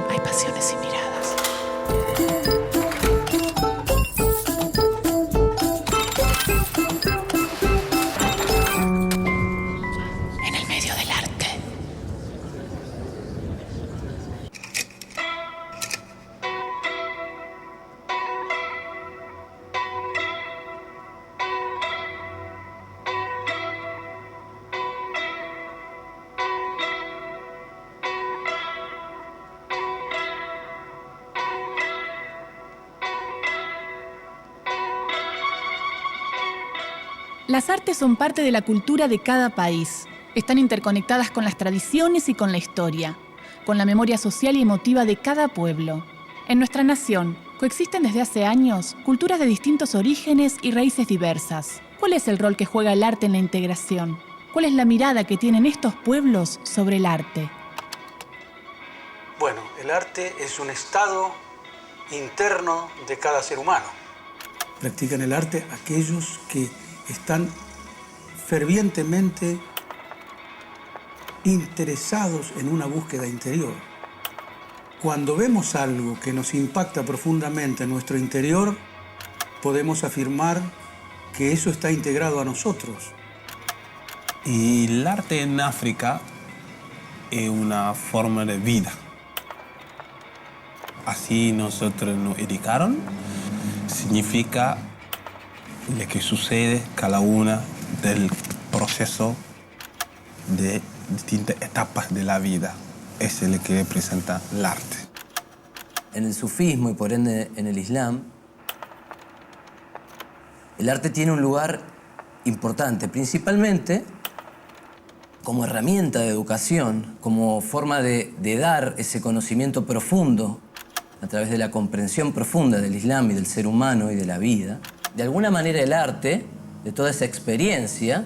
hay pasiones y miradas. En el medio del arte. Las artes son parte de la cultura de cada país. Están interconectadas con las tradiciones y con la historia, con la memoria social y emotiva de cada pueblo. En nuestra nación coexisten desde hace años culturas de distintos orígenes y raíces diversas. ¿Cuál es el rol que juega el arte en la integración? ¿Cuál es la mirada que tienen estos pueblos sobre el arte? Bueno, el arte es un estado interno de cada ser humano. Practican el arte aquellos que están fervientemente interesados en una búsqueda interior. Cuando vemos algo que nos impacta profundamente en nuestro interior, podemos afirmar que eso está integrado a nosotros. Y el arte en África es una forma de vida. Así nosotros nos educaron, significa lo que sucede cada una del proceso de distintas etapas de la vida. Es lo que representa el arte. En el sufismo y por ende en el Islam, el arte tiene un lugar importante, principalmente como herramienta de educación, como forma de dar ese conocimiento profundo a través de la comprensión profunda del Islam y del ser humano y de la vida. De alguna manera el arte, de toda esa experiencia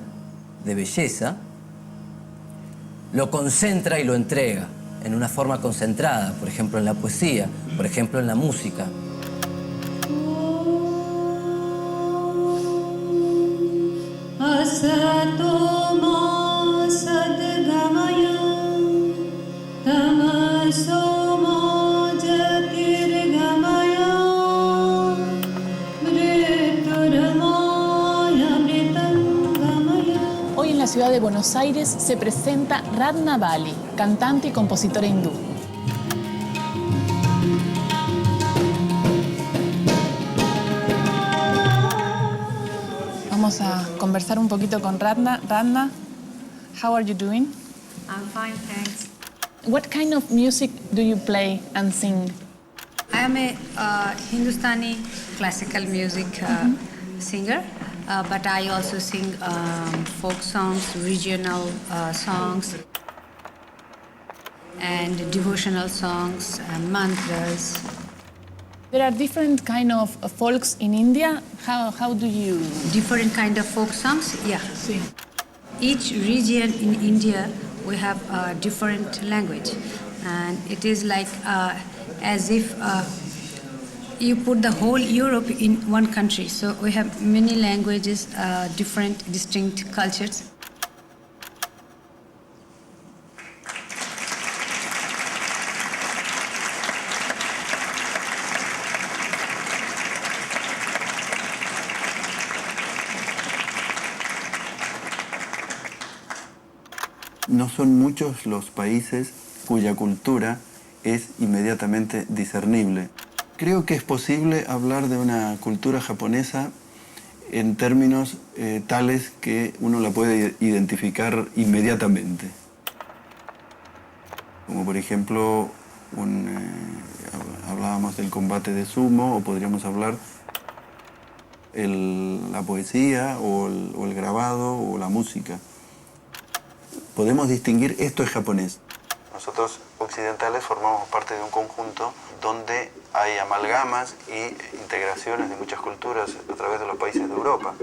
de belleza, lo concentra y lo entrega en una forma concentrada, por ejemplo en la poesía, por ejemplo en la música. Hoy en la ciudad de Buenos Aires se presenta Ratna Bali, cantante y compositora hindú. Vamos a conversar un poquito con Ratna. Ratna, how are you doing? I'm fine, thanks. What kind of music do you play and sing? I am a Hindustani classical music singer, but I also sing folk songs, regional songs, and devotional songs, and mantras. There are different kind of folks in India. How do you? Different kind of folk songs, yeah. Sí. Each region in India, we have a different language, and it is like as if you put the whole Europe in one country. So we have many languages, different, distinct cultures. No son muchos los países cuya cultura es inmediatamente discernible. Creo que es posible hablar de una cultura japonesa en términos tales que uno la puede identificar inmediatamente. Como por ejemplo, hablábamos del combate de sumo, o podríamos hablar la poesía o el grabado o la música. Podemos distinguir esto es japonés. Nosotros occidentales formamos parte de un conjunto donde hay amalgamas e integraciones de muchas culturas a través de los países de Europa.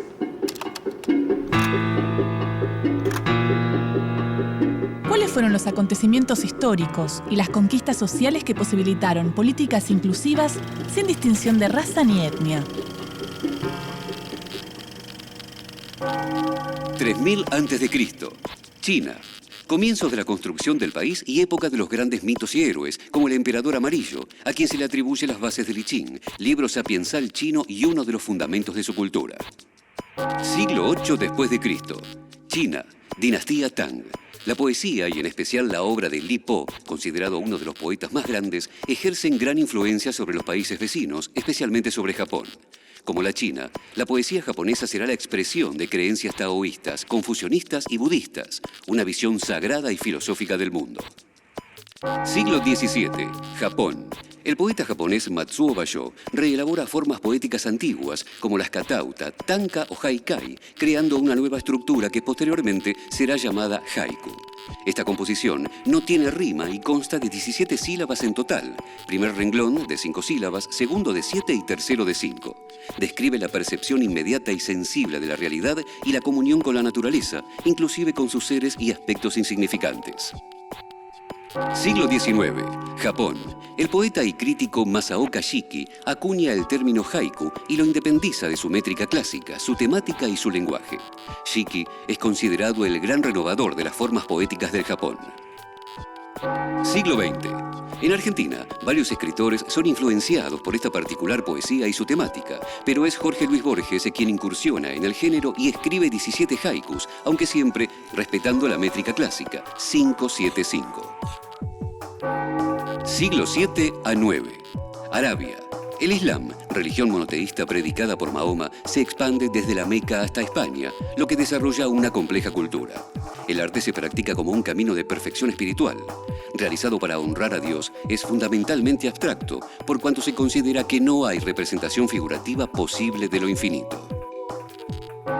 ¿Cuáles fueron los acontecimientos históricos y las conquistas sociales que posibilitaron políticas inclusivas sin distinción de raza ni etnia? 3000 a.C., China. comienzos de la construcción del país y época de los grandes mitos y héroes, como el emperador amarillo, a quien se le atribuye las bases del I Ching, libro sapiensal chino y uno de los fundamentos de su cultura. Siglo VIII después de Cristo. China, dinastía Tang. La poesía, y en especial la obra de Li Po, considerado uno de los poetas más grandes, ejercen gran influencia sobre los países vecinos, especialmente sobre Japón. Como la China, la poesía japonesa será la expresión de creencias taoístas, confucionistas y budistas, una visión sagrada y filosófica del mundo. Siglo XVII, Japón. El poeta japonés Matsuo Bashō reelabora formas poéticas antiguas como las katauta, tanka o haikai, creando una nueva estructura que posteriormente será llamada haiku. Esta composición no tiene rima y consta de 17 sílabas en total. Primer renglón de 5 sílabas, segundo de 7 y tercero de 5. Describe la percepción inmediata y sensible de la realidad y la comunión con la naturaleza, inclusive con sus seres y aspectos insignificantes. Siglo XIX, Japón. El poeta y crítico Masaoka Shiki acuña el término haiku y lo independiza de su métrica clásica, su temática y su lenguaje. Shiki es considerado el gran renovador de las formas poéticas del Japón. Siglo XX. En Argentina, varios escritores son influenciados por esta particular poesía y su temática, pero es Jorge Luis Borges quien incursiona en el género y escribe 17 haikus, aunque siempre respetando la métrica clásica, 5-7-5. Siglo VII a IX. Arabia. El Islam, religión monoteísta predicada por Mahoma, se expande desde la Meca hasta España, lo que desarrolla una compleja cultura. El arte se practica como un camino de perfección espiritual. Realizado para honrar a Dios, es fundamentalmente abstracto, por cuanto se considera que no hay representación figurativa posible de lo infinito.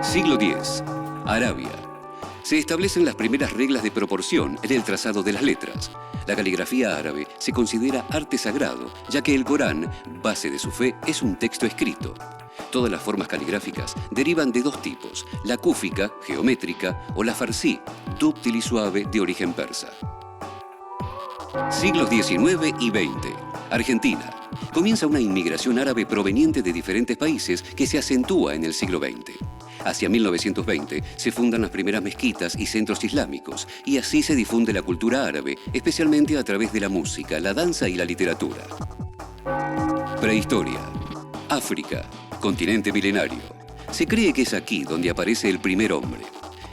Siglo X. Arabia. Se establecen las primeras reglas de proporción en el trazado de las letras. La caligrafía árabe se considera arte sagrado, ya que el Corán, base de su fe, es un texto escrito. Todas las formas caligráficas derivan de dos tipos, la cúfica, geométrica, o la farsí, dúctil y suave, de origen persa. Siglos XIX y XX. Argentina. Comienza una inmigración árabe proveniente de diferentes países que se acentúa en el siglo XX. Hacia 1920 se fundan las primeras mezquitas y centros islámicos, y así se difunde la cultura árabe, especialmente a través de la música, la danza y la literatura. Prehistoria. África, continente milenario. Se cree que es aquí donde aparece el primer hombre.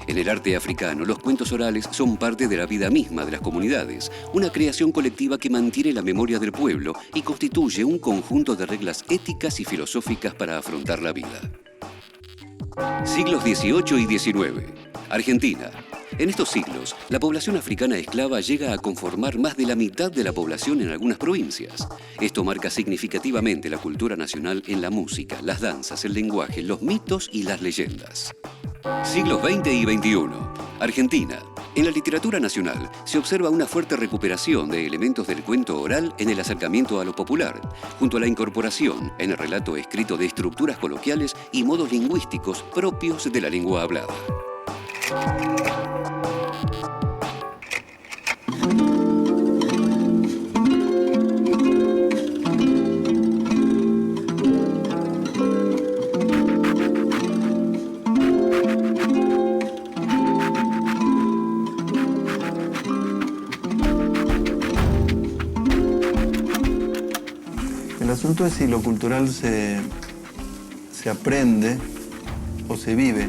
En el arte africano, los cuentos orales son parte de la vida misma de las comunidades, una creación colectiva que mantiene la memoria del pueblo y constituye un conjunto de reglas éticas y filosóficas para afrontar la vida. Siglos XVIII y XIX. Argentina. En estos siglos, la población africana esclava llega a conformar más de la mitad de la población en algunas provincias. Esto marca significativamente la cultura nacional en la música, las danzas, el lenguaje, los mitos y las leyendas. Siglos XX y XXI. Argentina. En la literatura nacional se observa una fuerte recuperación de elementos del cuento oral en el acercamiento a lo popular, junto a la incorporación en el relato escrito de estructuras coloquiales y modos lingüísticos propios de la lengua hablada. El asunto es si lo cultural se aprende o se vive.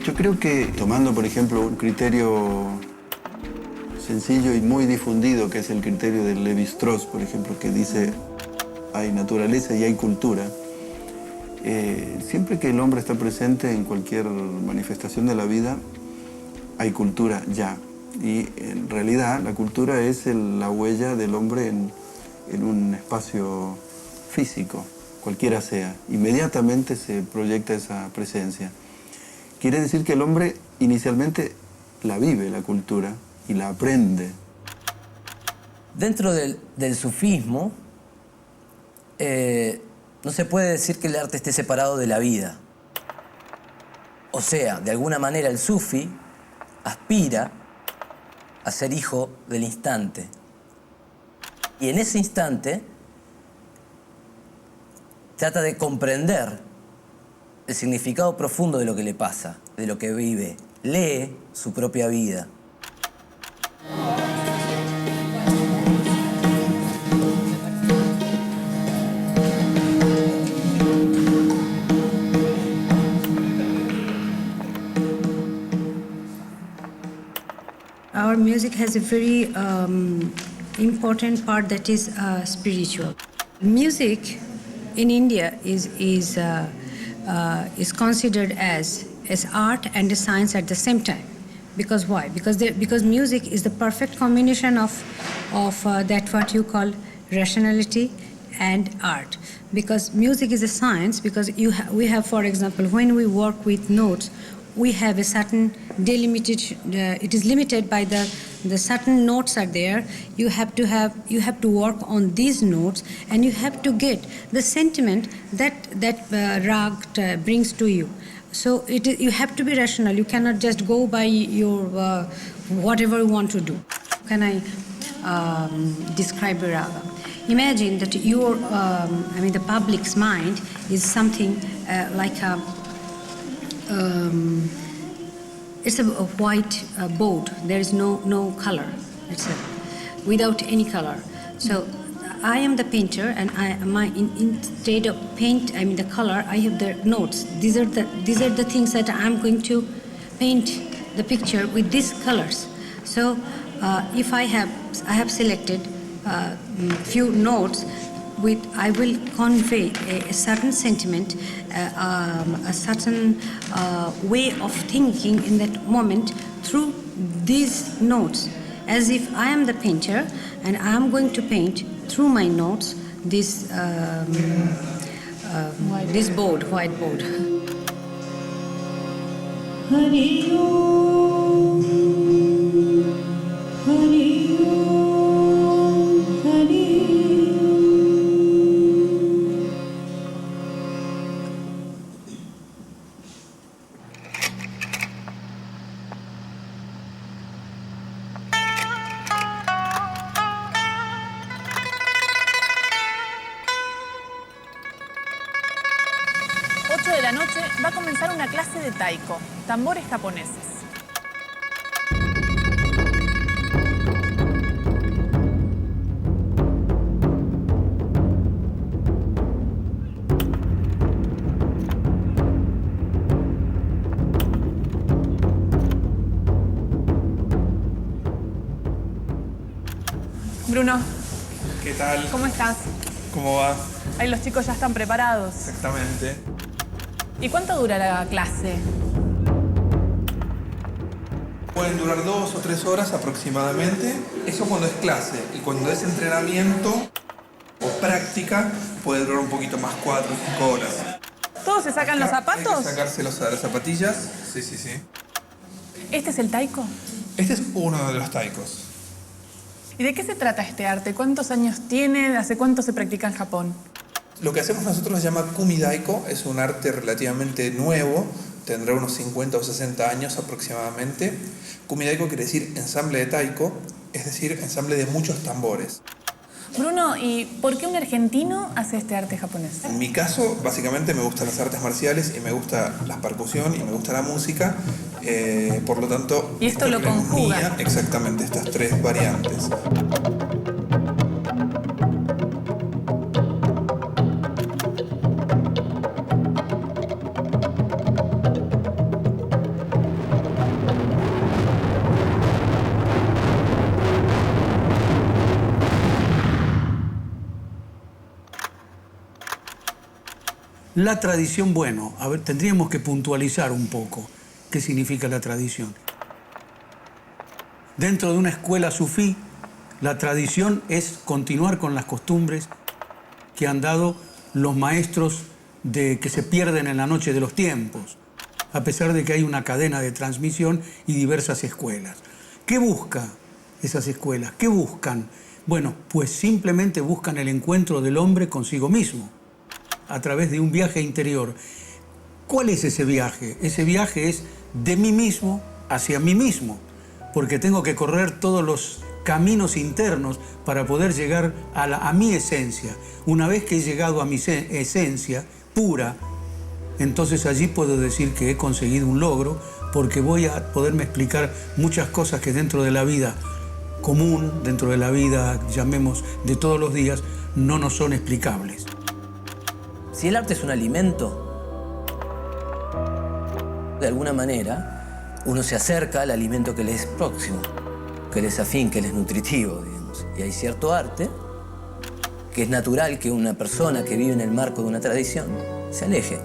Yo creo que, tomando por ejemplo un criterio sencillo y muy difundido, que es el criterio de Lévi-Strauss, por ejemplo, que dice hay naturaleza y hay cultura, siempre que el hombre está presente en cualquier manifestación de la vida, hay cultura ya. Y en realidad la cultura es la huella del hombre en un espacio físico, cualquiera sea. Inmediatamente se proyecta esa presencia. Quiere decir que el hombre inicialmente la vive, la cultura, y la aprende. Dentro del sufismo, no se puede decir que el arte esté separado de la vida. O sea, de alguna manera el sufi aspira a ser hijo del instante. Y en ese instante trata de comprender el significado profundo de lo que le pasa, de lo que vive. lee su propia vida. Our music has a very important part that is spiritual. Music in India is considered as art and a science at the same time. Because why? Because music is the perfect combination of that what you call rationality and art. Because music is a science, because we have, for example, when we work with notes, we have a certain delimited, it is limited by the certain notes are there. You have to work on these notes, and you have to get the sentiment that rag brings to you. So you have to be rational. You cannot just go by your whatever you want to do. Can I describe a raga? Imagine that the public's mind is something like a. It's a white board. There is no color. It's without any color. So I am the painter, and instead of paint, the color, I have the notes. These are the things that I'm going to paint the picture with these colors. So if I have selected few notes. I will convey a certain sentiment, a certain way of thinking in that moment through these notes, as if I am the painter and I am going to paint through my notes this whiteboard. Hari Om, Hari Om, Hari. 8 de la noche va a comenzar una clase de taiko, tambores japoneses. Bruno. ¿Qué tal? ¿Cómo estás? ¿Cómo va? Ahí los chicos ya están preparados. Exactamente. ¿Y cuánto dura la clase? Pueden durar 2 o 3 horas aproximadamente. Eso cuando es clase. Y cuando es entrenamiento o práctica, puede durar un poquito más, 4 o 5 horas. ¿Todos se sacan los zapatos? Hay que sacarse las zapatillas. Sí. ¿Este es el taiko? Este es uno de los taikos. ¿Y de qué se trata este arte? ¿Cuántos años tiene? ¿Hace cuánto se practica en Japón? Lo que hacemos nosotros se llama kumidaiko. Es un arte relativamente nuevo. Tendrá unos 50 o 60 años aproximadamente. Kumidaiko quiere decir ensamble de taiko, es decir, ensamble de muchos tambores. Bruno, ¿y por qué un argentino hace este arte japonés? En mi caso, básicamente me gustan las artes marciales y me gusta la percusión y me gusta la música. Por lo tanto... Y esto lo conjuga. Unía exactamente estas 3 variantes. La tradición, bueno, a ver, tendríamos que puntualizar un poco qué significa la tradición. Dentro de una escuela sufí, la tradición es continuar con las costumbres que han dado los maestros que se pierden en la noche de los tiempos, a pesar de que hay una cadena de transmisión y diversas escuelas. ¿Qué buscan esas escuelas? ¿Qué buscan? Bueno, pues simplemente buscan el encuentro del hombre consigo mismo, a través de un viaje interior. ¿Cuál es ese viaje? Ese viaje es de mí mismo hacia mí mismo, porque tengo que correr todos los caminos internos para poder llegar a mi esencia. Una vez que he llegado a mi esencia pura, entonces allí puedo decir que he conseguido un logro, porque voy a poderme explicar muchas cosas que dentro de la vida común, dentro de la vida, llamemos, de todos los días, no nos son explicables. Si el arte es un alimento, de alguna manera, uno se acerca al alimento que le es próximo, que le es afín, que le es nutritivo, digamos. Y hay cierto arte que es natural que una persona que vive en el marco de una tradición se aleje.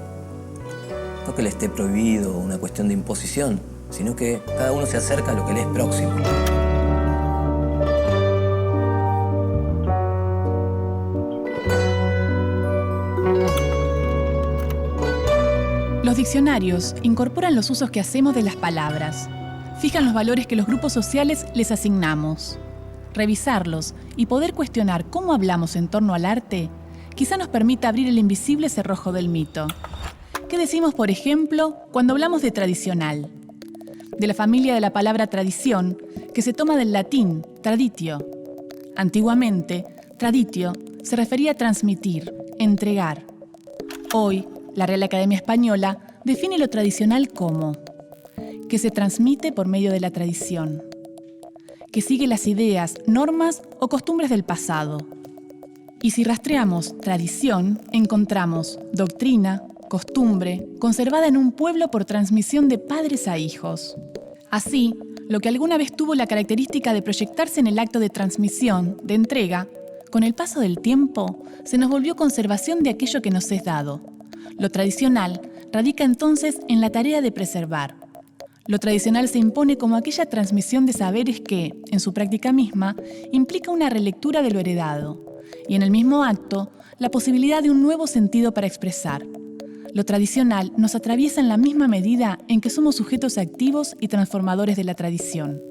No que le esté prohibido una cuestión de imposición, sino que cada uno se acerca a lo que le es próximo. Los diccionarios incorporan los usos que hacemos de las palabras, fijan los valores que los grupos sociales les asignamos. Revisarlos y poder cuestionar cómo hablamos en torno al arte quizá nos permita abrir el invisible cerrojo del mito. ¿Qué decimos, por ejemplo, cuando hablamos de tradicional? De la familia de la palabra tradición, que se toma del latín traditio. Antiguamente, traditio se refería a transmitir, entregar. Hoy, la Real Academia Española define lo tradicional como que se transmite por medio de la tradición, que sigue las ideas, normas o costumbres del pasado. Y si rastreamos tradición, encontramos doctrina, costumbre, conservada en un pueblo por transmisión de padres a hijos. Así, lo que alguna vez tuvo la característica de proyectarse en el acto de transmisión, de entrega, con el paso del tiempo, se nos volvió conservación de aquello que nos es dado. Lo tradicional radica entonces en la tarea de preservar. Lo tradicional se impone como aquella transmisión de saberes que, en su práctica misma, implica una relectura de lo heredado, y en el mismo acto, la posibilidad de un nuevo sentido para expresar. Lo tradicional nos atraviesa en la misma medida en que somos sujetos activos y transformadores de la tradición.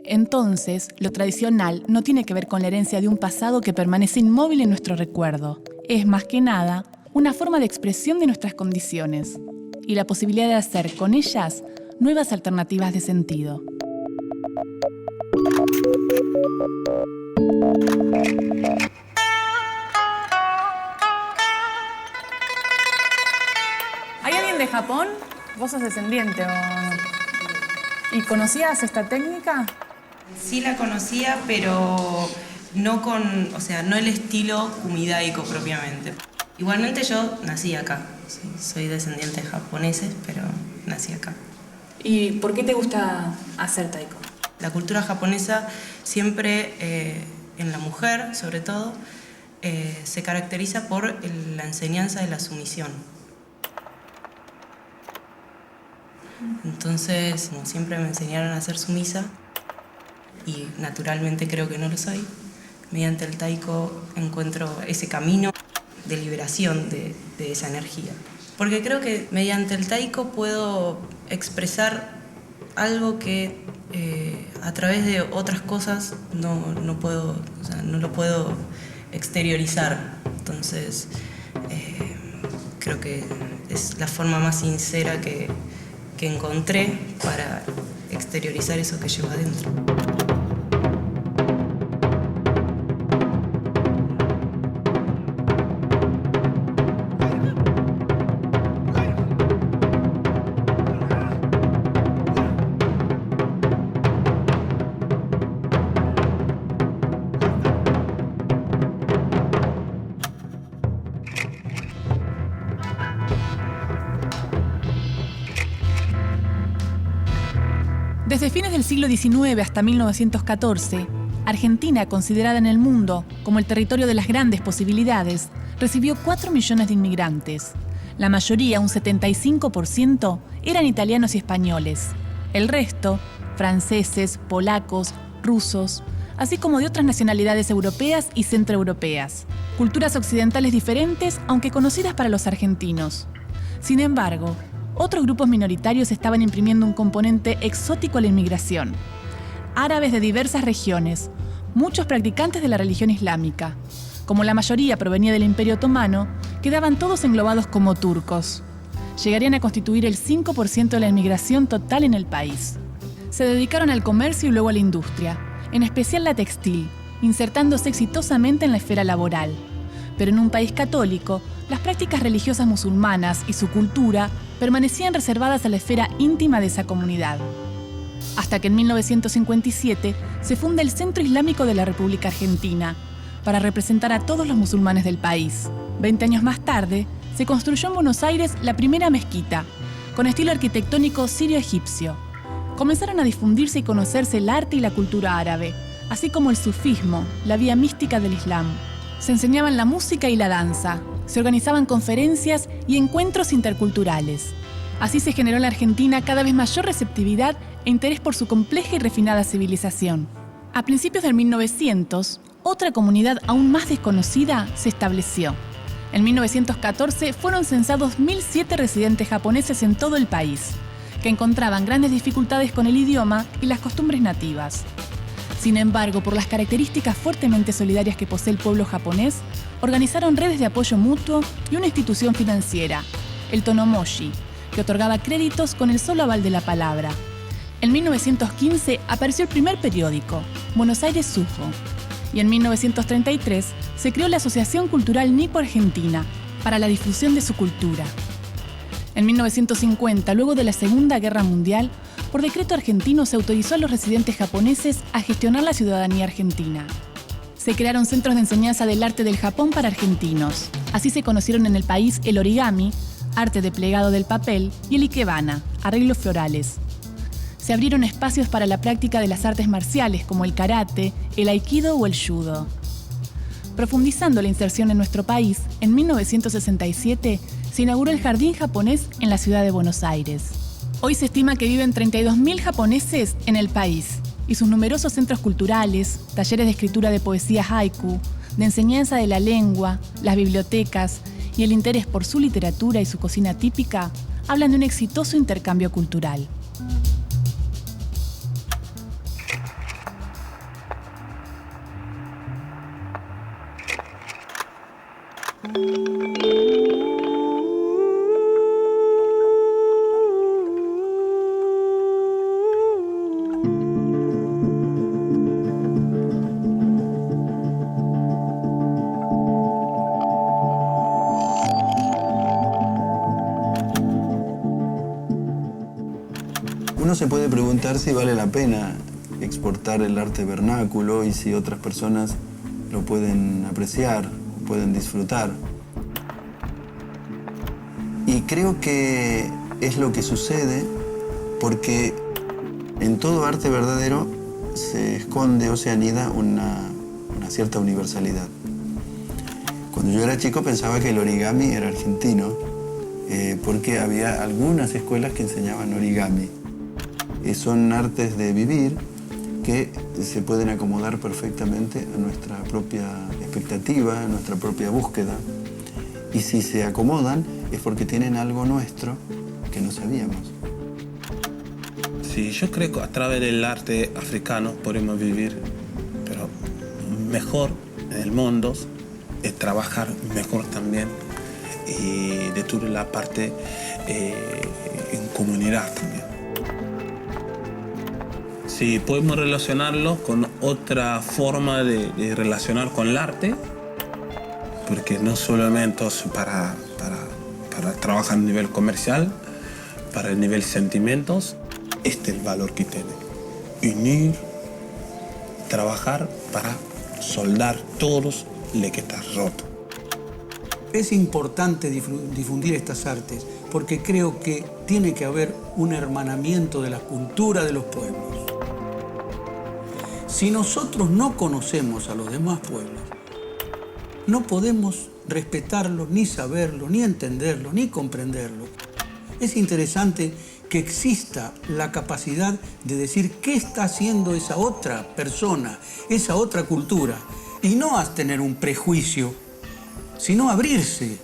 Entonces, lo tradicional no tiene que ver con la herencia de un pasado que permanece inmóvil en nuestro recuerdo. Es, más que nada, una forma de expresión de nuestras condiciones y la posibilidad de hacer con ellas nuevas alternativas de sentido. ¿Hay alguien de Japón? ¿Vos sos descendiente o no? ¿Y conocías esta técnica? Sí la conocía, pero no no el estilo kumidaico propiamente. Igualmente yo nací acá, soy descendiente de japoneses, pero nací acá. ¿Y por qué te gusta hacer taiko? La cultura japonesa siempre, en la mujer sobre todo, se caracteriza por la enseñanza de la sumisión. Entonces, como siempre me enseñaron a ser sumisa, y naturalmente creo que no lo soy, mediante el taiko encuentro ese camino de liberación de esa energía. Porque creo que mediante el taiko puedo expresar algo que a través de otras cosas no lo puedo exteriorizar. Entonces, creo que es la forma más sincera que encontré para exteriorizar eso que llevo adentro. Desde fines del siglo XIX hasta 1914, Argentina, considerada en el mundo como el territorio de las grandes posibilidades, recibió 4 millones de inmigrantes. La mayoría, un 75%, eran italianos y españoles. El resto, franceses, polacos, rusos, así como de otras nacionalidades europeas y centroeuropeas. Culturas occidentales diferentes, aunque conocidas para los argentinos. Sin embargo, otros grupos minoritarios estaban imprimiendo un componente exótico a la inmigración. Árabes de diversas regiones, muchos practicantes de la religión islámica. Como la mayoría provenía del Imperio Otomano, quedaban todos englobados como turcos. Llegarían a constituir el 5% de la inmigración total en el país. Se dedicaron al comercio y luego a la industria, en especial la textil, insertándose exitosamente en la esfera laboral. Pero en un país católico, las prácticas religiosas musulmanas y su cultura permanecían reservadas a la esfera íntima de esa comunidad. Hasta que en 1957 se funda el Centro Islámico de la República Argentina, para representar a todos los musulmanes del país. 20 años más tarde, se construyó en Buenos Aires la primera mezquita, con estilo arquitectónico sirio-egipcio. Comenzaron a difundirse y conocerse el arte y la cultura árabe, así como el sufismo, la vía mística del Islam. Se enseñaban la música y la danza, se organizaban conferencias y encuentros interculturales. Así se generó en la Argentina cada vez mayor receptividad e interés por su compleja y refinada civilización. A principios del 1900, otra comunidad aún más desconocida se estableció. En 1914 fueron censados 1.007 residentes japoneses en todo el país, que encontraban grandes dificultades con el idioma y las costumbres nativas. Sin embargo, por las características fuertemente solidarias que posee el pueblo japonés, organizaron redes de apoyo mutuo y una institución financiera, el Tonomoshi, que otorgaba créditos con el solo aval de la palabra. En 1915 apareció el primer periódico, Buenos Aires Sujo, y en 1933 se creó la Asociación Cultural Nipo-Argentina para la difusión de su cultura. En 1950, luego de la Segunda Guerra Mundial, por decreto argentino se autorizó a los residentes japoneses a gestionar la ciudadanía argentina. Se crearon centros de enseñanza del arte del Japón para argentinos. Así se conocieron en el país el origami, arte de plegado del papel, y el ikebana, arreglos florales. Se abrieron espacios para la práctica de las artes marciales como el karate, el aikido o el judo. Profundizando la inserción en nuestro país, en 1967 se inauguró el Jardín Japonés en la ciudad de Buenos Aires. Hoy se estima que viven 32.000 japoneses en el país y sus numerosos centros culturales, talleres de escritura de poesía haiku, de enseñanza de la lengua, las bibliotecas y el interés por su literatura y su cocina típica hablan de un exitoso intercambio cultural. Uno se puede preguntar si vale la pena exportar el arte vernáculo y si otras personas lo pueden apreciar, pueden disfrutar. Y creo que es lo que sucede porque en todo arte verdadero se esconde o se anida una cierta universalidad. Cuando yo era chico pensaba que el origami era argentino porque había algunas escuelas que enseñaban origami. Son artes de vivir que se pueden acomodar perfectamente a nuestra propia expectativa, a nuestra propia búsqueda. Y si se acomodan es porque tienen algo nuestro que no sabíamos. Sí, yo creo que a través del arte africano podemos vivir, pero mejor en el mundo, trabajar mejor también y de toda la parte en comunidad también. Si podemos relacionarlo con otra forma de relacionar con el arte, porque no solamente para trabajar a nivel comercial, para el nivel sentimientos, este es el valor que tiene. Unir, trabajar para soldar todos lo que está roto. Es importante difundir estas artes porque creo que tiene que haber un hermanamiento de la cultura de los pueblos. Si nosotros no conocemos a los demás pueblos, no podemos respetarlos, ni saberlos, ni entenderlos, ni comprenderlos. Es interesante que exista la capacidad de decir qué está haciendo esa otra persona, esa otra cultura, y no a tener un prejuicio, sino abrirse.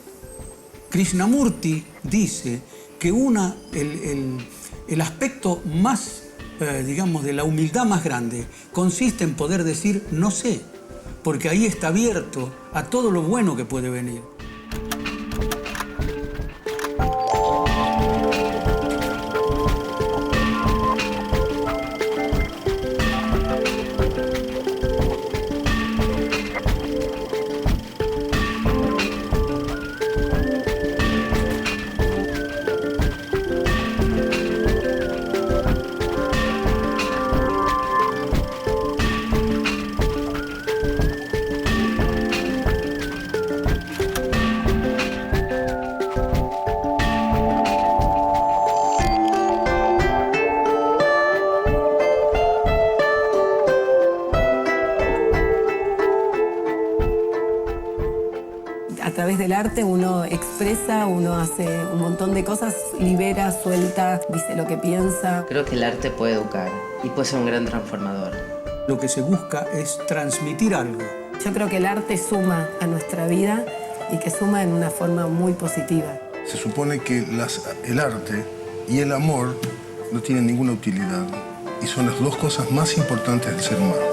Krishnamurti dice que el aspecto más digamos, de la humildad más grande, consiste en poder decir no sé, porque ahí está abierto a todo lo bueno que puede venir. A través del arte uno expresa, uno hace un montón de cosas, libera, suelta, dice lo que piensa. Creo que el arte puede educar y puede ser un gran transformador. Lo que se busca es transmitir algo. Yo creo que el arte suma a nuestra vida y que suma en una forma muy positiva. Se supone que el arte y el amor no tienen ninguna utilidad y son las dos cosas más importantes del ser humano.